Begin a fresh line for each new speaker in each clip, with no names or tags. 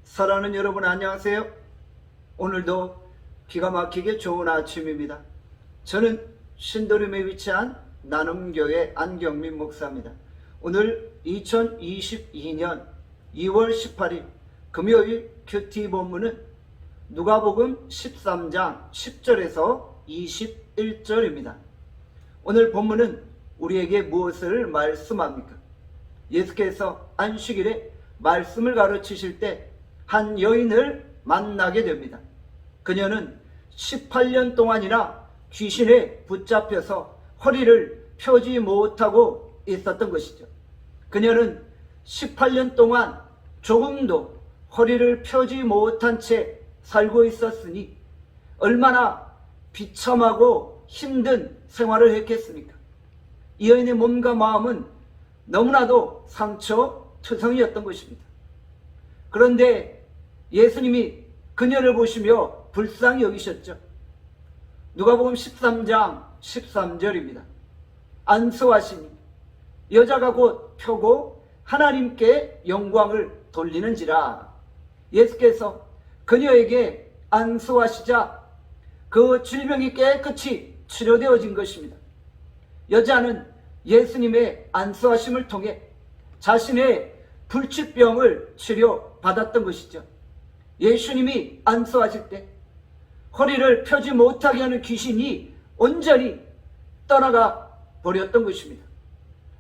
사랑하는 여러분 안녕하세요. 오늘도 기가 막히게 좋은 아침입니다. 저는 신도림에 위치한 나눔교회 안경민 목사입니다. 오늘 2022년 2월 18일 금요일 큐티 본문은 누가복음 13장 10절에서 21절입니다. 오늘 본문은 우리에게 무엇을 말씀합니까? 예수께서 안식일에 말씀을 가르치실 때 한 여인을 만나게 됩니다. 그녀는 18년 동안이나 귀신에 붙잡혀서 허리를 펴지 못하고 있었던 것이죠. 그녀는 18년 동안 조금도 허리를 펴지 못한 채 살고 있었으니 얼마나 비참하고 힘든 생활을 했겠습니까? 이 여인의 몸과 마음은 너무나도 상처투성이었던 것입니다. 그런데 예수님이 그녀를 보시며 불쌍히 여기셨죠. 누가복음 13장 13절입니다. 안수하시니 여자가 곧 펴고 하나님께 영광을 돌리는지라. 예수께서 그녀에게 안수하시자 그 질병이 깨끗이 치료되어진 것입니다. 여자는 예수님의 안수하심을 통해 자신의 불치병을 치료받았던 것이죠. 예수님이 안수하실 때 허리를 펴지 못하게 하는 귀신이 온전히 떠나가 버렸던 것입니다.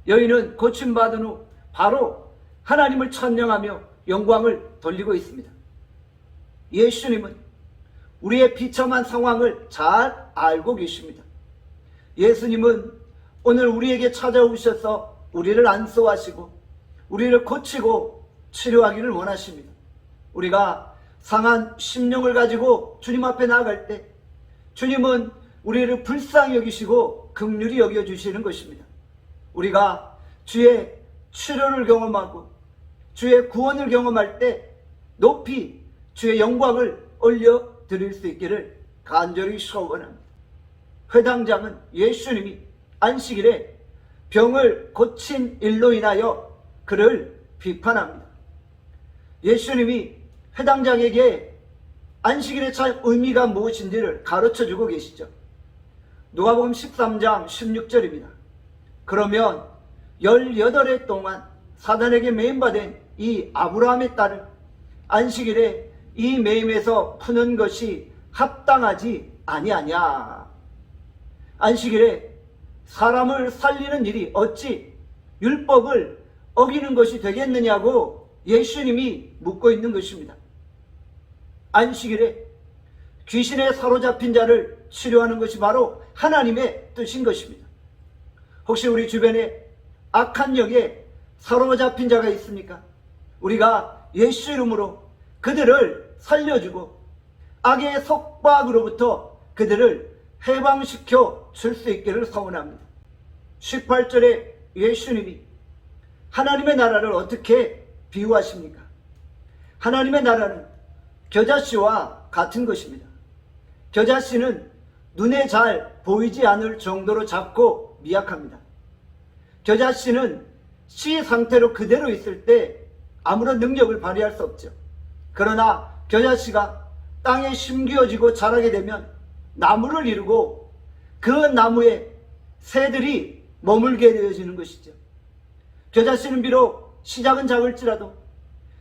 여인은 고침받은 후 바로 하나님을 찬양하며 영광을 돌리고 있습니다. 예수님은 우리의 비참한 상황을 잘 알고 계십니다. 예수님은 오늘 우리에게 찾아오셔서 우리를 안수하시고 우리를 고치고 치료하기를 원하십니다. 우리가 상한 심령을 가지고 주님 앞에 나아갈 때 주님은 우리를 불쌍히 여기시고 긍휼히 여겨주시는 것입니다. 우리가 주의 치료를 경험하고 주의 구원을 경험할 때 높이 주의 영광을 올려드릴 수 있기를 간절히 소원합니다. 회당장은 예수님이 안식일에 병을 고친 일로 인하여 그를 비판합니다. 예수님이 회당장에게 안식일의 참 의미가 무엇인지를 가르쳐주고 계시죠. 누가복음 13장 16절입니다. 그러면 18해 동안 사단에게 매임받은 이 아브라함의 딸을 안식일에 이 매임에서 푸는 것이 합당하지 아니하냐. 안식일에 사람을 살리는 일이 어찌 율법을 어기는 것이 되겠느냐고 예수님이 묻고 있는 것입니다. 안식일에 귀신에 사로잡힌 자를 치료하는 것이 바로 하나님의 뜻인 것입니다. 혹시 우리 주변에 악한 영에 사로잡힌 자가 있습니까? 우리가 예수 이름으로 그들을 살려주고 악의 속박으로부터 그들을 해방시켜 줄 수 있기를 소원합니다. 18절에 예수님이 하나님의 나라를 어떻게 비유하십니까? 하나님의 나라는 겨자씨와 같은 것입니다. 겨자씨는 눈에 잘 보이지 않을 정도로 작고 미약합니다. 겨자씨는 씨 상태로 그대로 있을 때 아무런 능력을 발휘할 수 없죠. 그러나 겨자씨가 땅에 심겨지고 자라게 되면 나무를 이루고 그 나무에 새들이 머물게 되어지는 것이죠. 겨자씨는 비록 시작은 작을지라도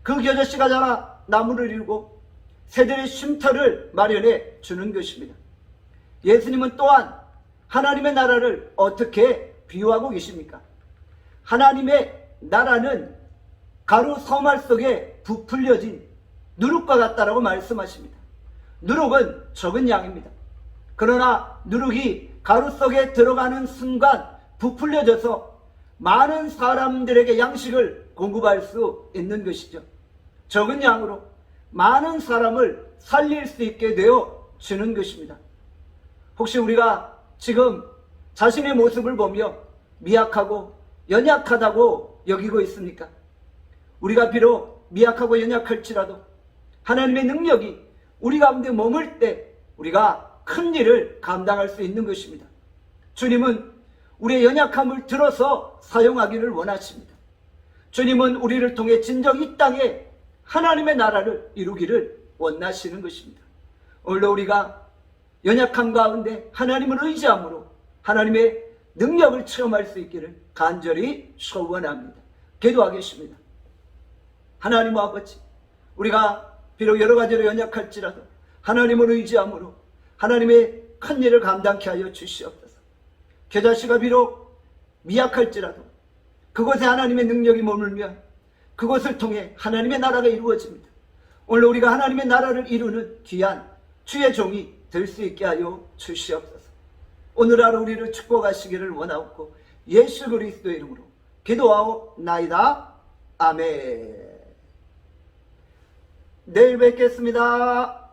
그 겨자씨가 자라 나무를 이루고 새들의 쉼터를 마련해 주는 것입니다. 예수님은 또한 하나님의 나라를 어떻게 비유하고 계십니까? 하나님의 나라는 가루 서말 속에 부풀려진 누룩과 같다라고 말씀하십니다. 누룩은 적은 양입니다. 그러나 누룩이 가루 속에 들어가는 순간 부풀려져서 많은 사람들에게 양식을 공급할 수 있는 것이죠. 적은 양으로 많은 사람을 살릴 수 있게 되어 주는 것입니다. 혹시 우리가 지금 자신의 모습을 보며 미약하고 연약하다고 여기고 있습니까? 우리가 비록 미약하고 연약할지라도 하나님의 능력이 우리 가운데 머물 때 우리가 큰 일을 감당할 수 있는 것입니다. 주님은 우리의 연약함을 들어서 사용하기를 원하십니다. 주님은 우리를 통해 진정 이 땅에 하나님의 나라를 이루기를 원하시는 것입니다. 오늘도 우리가 연약함 가운데 하나님을 의지함으로 하나님의 능력을 체험할 수 있기를 간절히 소원합니다. 기도하겠습니다. 하나님 아버지, 우리가 비록 여러 가지로 연약할지라도 하나님을 의지함으로 하나님의 큰 일을 감당케 하여 주시옵소서. 겨자씨가 비록 미약할지라도 그곳에 하나님의 능력이 머물면 그것을 통해 하나님의 나라가 이루어집니다. 오늘 우리가 하나님의 나라를 이루는 귀한 주의 종이 될 수 있게 하여 주시옵소서. 오늘 하루 우리를 축복하시기를 원하옵고 예수 그리스도의 이름으로 기도하옵나이다. 아멘. 내일 뵙겠습니다.